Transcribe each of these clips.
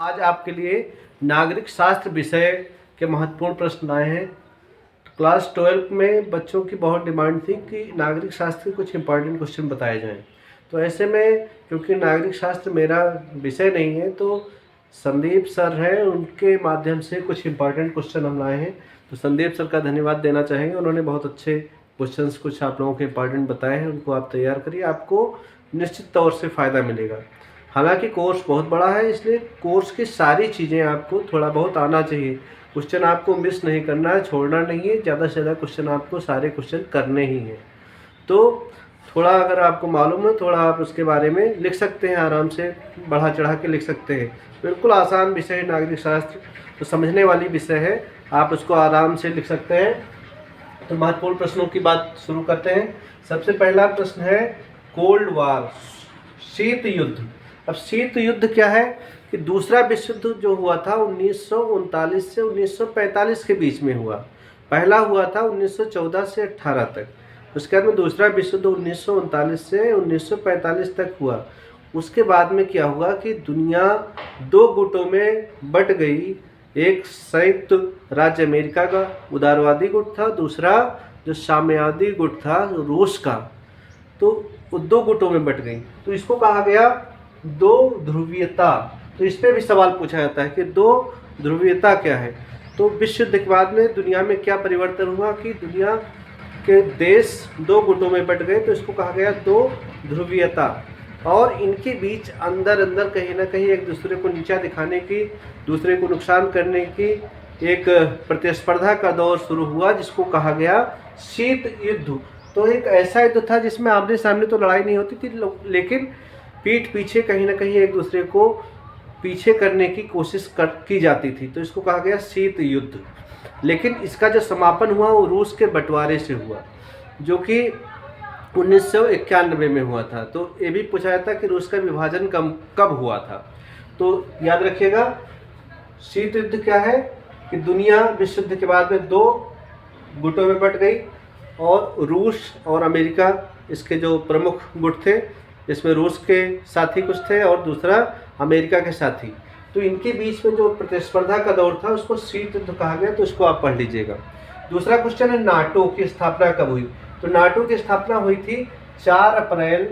आज आपके लिए नागरिक शास्त्र विषय के महत्वपूर्ण प्रश्न आए हैं। क्लास 12 में बच्चों की बहुत डिमांड थी कि नागरिक शास्त्र के कुछ इंपॉर्टेंट क्वेश्चन बताए जाएं। तो ऐसे में क्योंकि नागरिक शास्त्र मेरा विषय नहीं है, तो संदीप सर हैं, उनके माध्यम से कुछ इंपॉर्टेंट क्वेश्चन हम लाए हैं। तो संदीप सर का धन्यवाद देना चाहेंगे। उन्होंने बहुत अच्छे क्वेश्चंस कुछ आप लोगों के इंपॉर्टेंट बताए हैं, उनको आप तैयार करिए, आपको निश्चित तौर से फ़ायदा मिलेगा। हालांकि कोर्स बहुत बड़ा है, इसलिए कोर्स की सारी चीज़ें आपको थोड़ा बहुत आना चाहिए। क्वेश्चन आपको मिस नहीं करना है, छोड़ना नहीं है। ज़्यादा से ज़्यादा क्वेश्चन आपको सारे क्वेश्चन करने ही हैं। तो थोड़ा अगर आपको मालूम है, थोड़ा आप उसके बारे में लिख सकते हैं, आराम से बढ़ा चढ़ा के लिख सकते हैं। बिल्कुल आसान विषय है नागरिक शास्त्र, तो समझने वाली विषय है, आप उसको आराम से लिख सकते हैं। तो महत्वपूर्ण प्रश्नों की बात शुरू करते हैं। सबसे पहला प्रश्न है कोल्ड वार, शीत युद्ध। अब शीत युद्ध क्या है कि दूसरा विश्व युद्ध जो हुआ था 1939 से 1945 के बीच में हुआ। पहला हुआ था 1914 से 18 तक। उसके बाद में दूसरा विश्व युद्ध 1939 से 1945 तक हुआ। उसके बाद में क्या हुआ कि दुनिया दो गुटों में बट गई। एक संयुक्त राज्य अमेरिका का उदारवादी गुट था, दूसरा जो साम्यवादी गुट था रूस का। तो वो दो गुटों में बट गई। तो इसको कहा गया दो ध्रुवीयता। तो इस पे भी सवाल पूछा जाता है कि दो ध्रुवीयता क्या है। तो विश्व युद्ध के बाद में दुनिया में क्या परिवर्तन हुआ कि दुनिया के देश दो गुटों में बट गए। तो इसको कहा गया दो ध्रुवीयता। और इनके बीच अंदर अंदर कहीं ना कहीं एक दूसरे को नीचा दिखाने की, दूसरे को नुकसान करने की एक प्रतिस्पर्धा का दौर शुरू हुआ, जिसको कहा गया शीत युद्ध। तो एक ऐसा युद्ध था जिसमें आमने सामने तो लड़ाई नहीं होती थी, लेकिन पीठ पीछे कहीं ना कहीं एक दूसरे को पीछे करने की कोशिश की जाती थी। तो इसको कहा गया शीत युद्ध। लेकिन इसका जो समापन हुआ वो रूस के बंटवारे से हुआ, जो कि 1991 में हुआ था। तो ये भी पूछा जाता कि रूस का विभाजन कब हुआ था। तो याद रखिएगा शीत युद्ध क्या है कि दुनिया विश्व युद्ध के बाद में दो गुटों में बट गई, और रूस और अमेरिका इसके जो प्रमुख गुट थे, इसमें रूस के साथी कुछ थे और दूसरा अमेरिका के साथी। तो इनके बीच में जो प्रतिस्पर्धा का दौर था उसको शीत युद्ध कहा गया। तो इसको आप पढ़ लीजिएगा। दूसरा क्वेश्चन है नाटो की स्थापना कब हुई। तो नाटो की स्थापना हुई थी 4 अप्रैल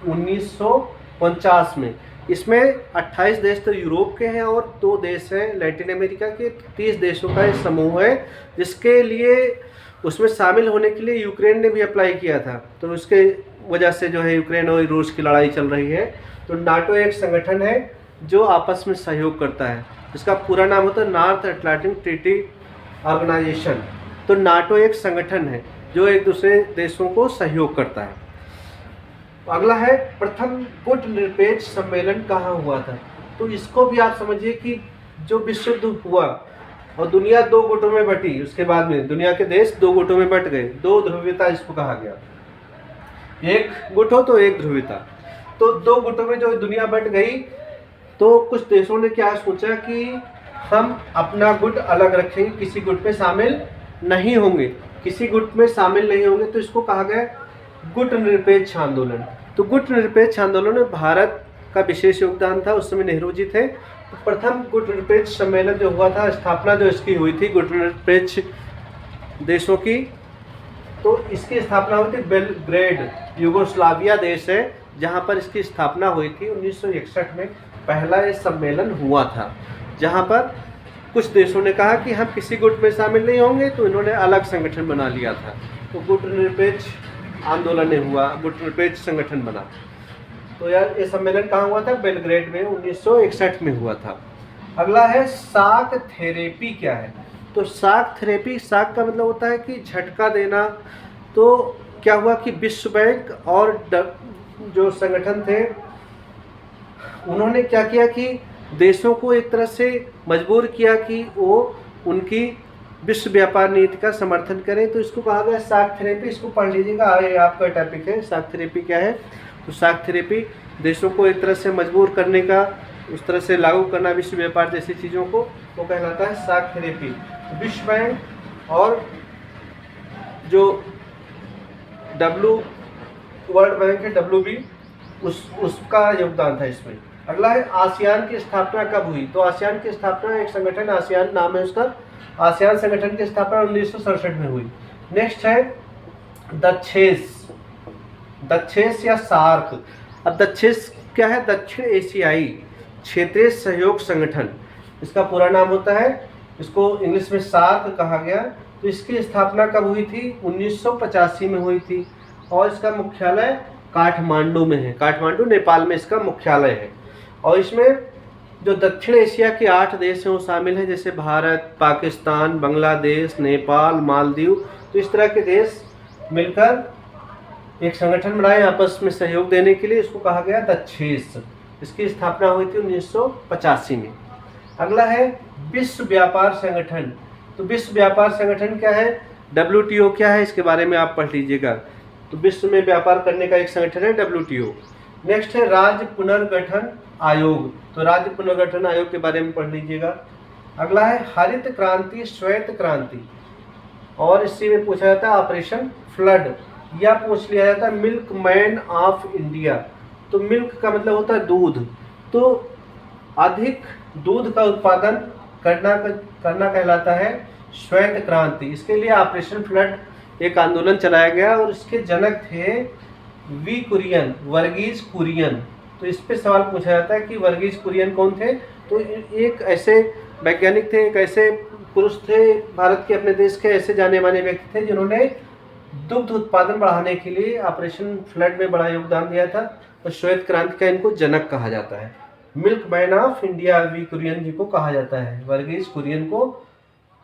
1949 में। इसमें 28 देश तो यूरोप के हैं और 2 देश हैं लैटिन अमेरिका के। 30 देशों का एक समूह है, जिसके लिए उसमें शामिल होने के लिए यूक्रेन ने भी अप्लाई किया था। तो उसके वजह से जो है यूक्रेन और रूस की लड़ाई चल रही है। तो नाटो एक संगठन है जो आपस में सहयोग करता है। इसका पूरा नाम होता है नॉर्थ अटलांटिक ट्रीटी ऑर्गेनाइजेशन। तो नाटो एक संगठन है जो एक दूसरे देशों को सहयोग करता है। अगला है प्रथम गुट निरपेक्ष सम्मेलन कहाँ हुआ था। तो इसको भी आप समझिए कि जो विश्व युद्ध हुआ और दुनिया दो गुटों में बटी, उसके बाद में दुनिया के देश दो गुटों में बट गए। दो ध्रुवीयता इसको कहा गया, एक गुट हो तो एक ध्रुवीयता। तो दो गुटों में जो दुनिया बट गई, तो कुछ देशों ने क्या सोचा कि हम अपना गुट अलग रखेंगे, किसी गुट में शामिल नहीं होंगे, किसी गुट में शामिल नहीं होंगे। तो इसको कहा गया गुट निरपेक्ष आंदोलन। तो गुट निरपेक्ष आंदोलन में भारत का विशेष योगदान था। उस समय नेहरू जी थे। तो प्रथम गुट निरपेक्ष सम्मेलन जो हुआ था, स्थापना जो इसकी हुई थी गुट निरपेक्ष देशों की, तो इसकी स्थापना हुई थी बेलग्रेड, यूगोस्लाविया देश है जहाँ पर इसकी स्थापना हुई थी। 1961 में पहला ये सम्मेलन हुआ था, जहाँ पर कुछ देशों ने कहा कि हम किसी गुट में शामिल नहीं होंगे, तो इन्होंने अलग संगठन बना लिया था। तो गुट निरपेक्ष आंदोलन हुआ, गुट निरपेक्ष संगठन बना। तो यार ये सम्मेलन कहाँ हुआ था? बेलग्रेड में 1961 में हुआ था। अगला है शॉक थेरेपी क्या है। तो शॉक थेरेपी, शॉक का मतलब होता है कि झटका देना। तो क्या हुआ कि विश्व बैंक और जो संगठन थे उन्होंने क्या किया कि देशों को एक तरह से मजबूर किया कि वो उनकी विश्व व्यापार नीति का समर्थन करें। तो इसको कहा गया शॉक थेरेपी। इसको पढ़ लीजिएगा, ये आपका टॉपिक है शॉक थेरेपी क्या है। तो शॉक थेरेपी देशों को एक तरह से मजबूर करने का, उस तरह से लागू करना विश्व व्यापार जैसी चीज़ों को, वो कहलाता है शॉक थेरेपी। विश्व बैंक और जो वर्ल्ड बैंक है WB, उसका योगदान था इसमें। अगला है आसियान की स्थापना कब हुई? तो आसियान की स्थापना, एक संगठन आसियान नाम है उसका, आसियान संगठन की स्थापना 1967 में हुई। नेक्स्ट है दक्षेस, दक्षेस या सार्क। अब दक्षेस क्या है? दक्षिण एशियाई क्षेत्रीय सहयोग संगठन, इसका पूरा नाम होता है, इसको इंग्लिश में सार्क कहा गया। तो इसकी स्थापना कब हुई थी? 1985 में हुई थी और इसका मुख्यालय काठमांडू में है। काठमांडू नेपाल में इसका मुख्यालय है। और इसमें जो दक्षिण एशिया के 8 देश हैं वो शामिल हैं, जैसे भारत, पाकिस्तान, बांग्लादेश, नेपाल, मालदीव। तो इस तरह के देश मिलकर एक संगठन बनाए आपस में सहयोग देने के लिए, इसको कहा गया दक्षेस। इसकी स्थापना हुई थी 1985 में। अगला है विश्व व्यापार संगठन। तो विश्व व्यापार संगठन क्या है? WTO क्या है, इसके बारे में आप पढ़ लीजिएगा। तो विश्व में व्यापार करने का एक संगठन है WTO। नेक्स्ट है राज्य पुनर्गठन आयोग। तो राज्य पुनर्गठन आयोग के बारे में पढ़ लीजिएगा। अगला है हरित क्रांति, श्वेत क्रांति, और इसी में पूछा जाता है ऑपरेशन फ्लड, या पूछ लिया जाता है मिल्क मैन ऑफ इंडिया। तो मिल्क का मतलब होता है दूध, तो अधिक दूध का उत्पादन करना कहलाता है श्वेत क्रांति। इसके लिए ऑपरेशन फ्लड एक आंदोलन चलाया गया और इसके जनक थे वी कुरियन, वर्गीज कुरियन। तो इस पे सवाल पूछा जाता है कि वर्गीज कुरियन कौन थे? तो एक ऐसे वैज्ञानिक थे, एक ऐसे पुरुष थे भारत के, अपने देश के ऐसे जाने माने व्यक्ति थे जिन्होंने दुग्ध उत्पादन बढ़ाने के लिए ऑपरेशन फ्लड में बड़ा योगदान दिया था। और श्वेत क्रांति का इनको जनक कहा जाता है। Milkman of India V Kurien ji को कहा जाता है। वर्गीज कुरियन को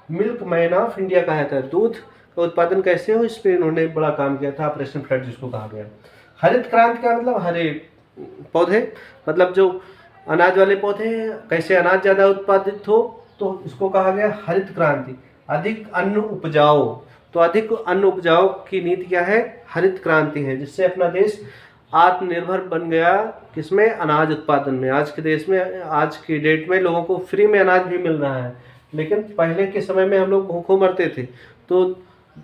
मिल्क मैन ऑफ इंडिया कहा जाता है। दूध का उत्पादन कैसे हो, इस पर इन्होंने बड़ा काम किया था, ऑपरेशन फ्लड जिसको कहा गया। हरित क्रांति का मतलब हरे पौधे, मतलब जो अनाज वाले पौधे, कैसे अनाज ज़्यादा उत्पादित हो, तो इसको कहा गया हरित क्रांति। अधिक अन्न उपजाओ, तो अधिक अन्न उपजाओ की नीति क्या है? हरित क्रांति है, जिससे अपना देश आत्मनिर्भर बन गया। किसमें? अनाज उत्पादन में। आज के देश में, आज की डेट में लोगों को फ्री में अनाज भी मिल रहा है, लेकिन पहले के समय में हम लोग भूखों मरते थे। तो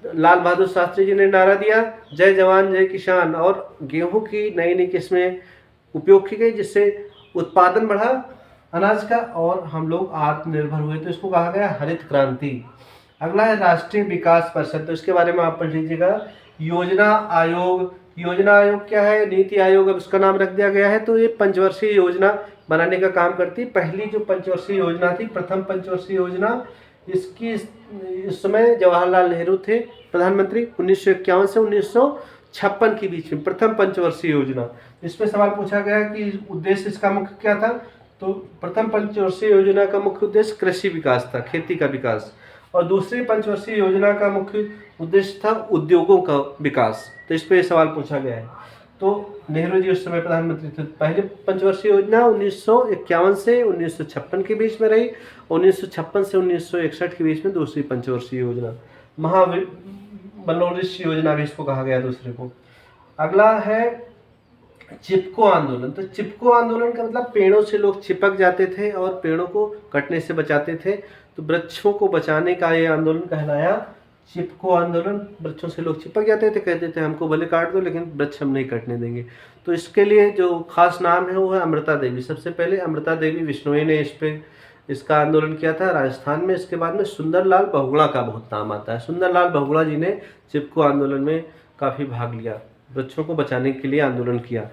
लाल बहादुर शास्त्री जी ने नारा दिया, जय जवान जय किसान, और गेहूं की नई नई किस्में उपयोग की गई, जिससे उत्पादन बढ़ा अनाज का और हम लोग आत्मनिर्भर हुए। तो इसको कहा गया हरित क्रांति। अगला है राष्ट्रीय विकास परिषद। तो इसके बारे में आप पढ़ लीजिएगा। योजना आयोग, योजना आयोग क्या है? नीति आयोग अब इसका नाम रख दिया गया है। तो ये पंचवर्षीय योजना बनाने का काम करती है। पहली जो पंचवर्षीय योजना थी, प्रथम पंचवर्षीय योजना, इसकी इस समय जवाहरलाल नेहरू थे प्रधानमंत्री, 1951 से 1956 के बीच में प्रथम पंचवर्षीय योजना। इसमें सवाल पूछा गया कि उद्देश्य इसका मुख्य क्या था? तो प्रथम पंचवर्षीय योजना का मुख्य उद्देश्य कृषि विकास था, खेती का विकास, और दूसरी पंचवर्षीय योजना का मुख्य उद्देश्य था उद्योगों का विकास। तो इस पर सवाल पूछा गया है। तो नेहरू जी उस समय प्रधानमंत्री थे। पहली पंचवर्षीय योजना 1951 से 1956 के बीच में रही, 1956 से 1961 के बीच में दूसरी पंचवर्षीय योजना, महाबनोरिश योजना भी इसको कहा गया दूसरे को। अगला है चिपको आंदोलन। तो चिपको आंदोलन का मतलब पेड़ों से लोग चिपक जाते थे और पेड़ों को कटने से बचाते थे। तो वृक्षों को बचाने का ये आंदोलन कहलाया चिपको आंदोलन। वृक्षों से लोग चिपक जाते थे, कहते थे हमको भले काट दो लेकिन वृक्ष हम नहीं कटने देंगे। तो इसके लिए जो खास नाम है वो है अमृता देवी। सबसे पहले अमृता देवी विश्नोई ने इसका आंदोलन किया था राजस्थान में। इसके बाद में सुंदरलाल बहुगुणा का बहुत नाम आता है। सुंदरलाल बहुगुणा जी ने चिपको आंदोलन में काफ़ी भाग लिया, वृक्षों को बचाने के लिए आंदोलन किया।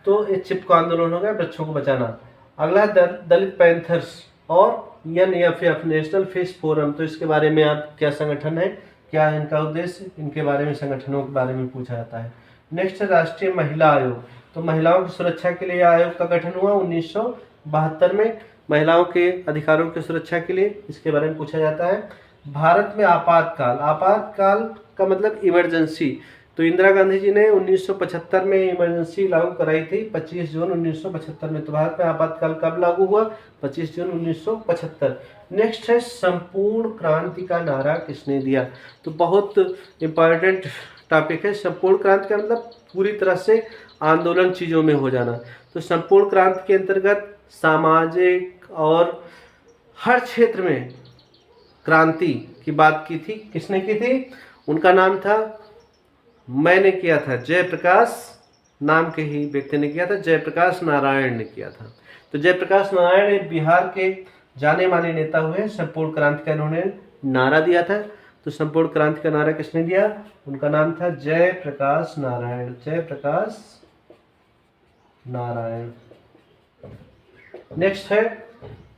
तो ये चिपको आंदोलन हो गया, वृक्षों को बचाना। अगला दलित पैंथर्स और NFF, नेशनल फिश फोरम। तो इसके बारे में आप क्या संगठन है, क्या है इनका उद्देश्य, इनके बारे में, संगठनों के बारे में पूछा जाता है। नेक्स्ट है राष्ट्रीय महिला आयोग। तो महिलाओं की सुरक्षा के लिए आयोग का गठन हुआ 1972 में, महिलाओं के अधिकारों की सुरक्षा के लिए। इसके बारे में पूछा जाता है। भारत में आपातकाल, आपातकाल का मतलब इमरजेंसी। तो इंदिरा गांधी जी ने 1975 में इमरजेंसी लागू कराई थी, 25 जून 1975 में। तो भारत में आपातकाल कब लागू हुआ? 25 जून 1975। नेक्स्ट है संपूर्ण क्रांति का नारा किसने दिया? तो बहुत इंपॉर्टेंट टॉपिक है। संपूर्ण क्रांति का मतलब पूरी तरह से आंदोलन चीज़ों में हो जाना। तो संपूर्ण क्रांति के अंतर्गत सामाजिक और हर क्षेत्र में क्रांति की बात की थी। किसने की थी? उनका नाम था, मैंने किया था, जयप्रकाश नाम के ही व्यक्ति ने किया था, जयप्रकाश नारायण ने किया था। तो जयप्रकाश नारायण एक बिहार के जाने माने नेता हुए, संपूर्ण क्रांति का इन्होंने नारा दिया था। तो संपूर्ण क्रांति का नारा किसने दिया? उनका नाम था जयप्रकाश नारायण, जयप्रकाश नारायण। नेक्स्ट है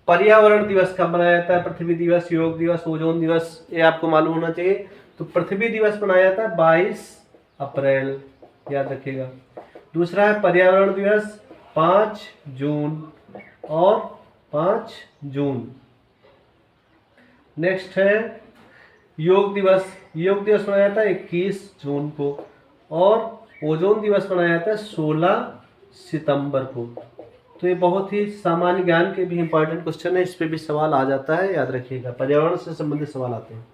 पर्यावरण दिवस कब मनाया जाता है? पृथ्वी दिवस, योग दिवस, ओजोन दिवस, ये आपको मालूम होना चाहिए। तो पृथ्वी दिवस मनाया जाता है 22 अप्रैल, याद रखिएगा। दूसरा है पर्यावरण दिवस 5 जून और 5 जून। नेक्स्ट है योग दिवस, योग दिवस मनाया जाता है 21 जून को और ओजोन दिवस मनाया जाता है 16 सितंबर को। तो ये बहुत ही सामान्य ज्ञान के भी इंपॉर्टेंट क्वेश्चन है, इस पे भी सवाल आ जाता है, याद रखिएगा, पर्यावरण से संबंधित सवाल आते हैं।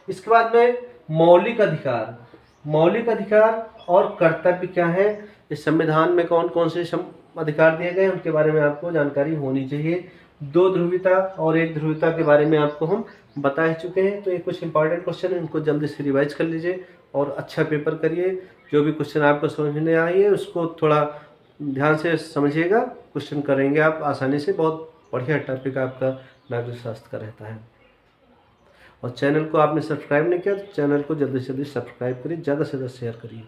इसके बाद में मौलिक अधिकार, मौलिक अधिकार और कर्तव्य क्या है, इस संविधान में कौन कौन से अधिकार दिए गए उनके बारे में आपको जानकारी होनी चाहिए। 2 ध्रुवीयता और 1 ध्रुवीयता के बारे में आपको हम बता ही चुके हैं। तो ये कुछ इंपॉर्टेंट क्वेश्चन है, इनको जल्दी से रिवाइज कर लीजिए और अच्छा पेपर करिए। जो भी क्वेश्चन आपको समझ में नहीं आइए उसको थोड़ा ध्यान से समझिएगा, क्वेश्चन करेंगे आप आसानी से। बहुत बढ़िया टॉपिक आपका नागरिक शास्त्र का रहता है। और चैनल को आपने सब्सक्राइब नहीं किया तो चैनल को जल्दी से जल्दी सब्सक्राइब करिए, ज़्यादा से ज़्यादा शेयर करिए।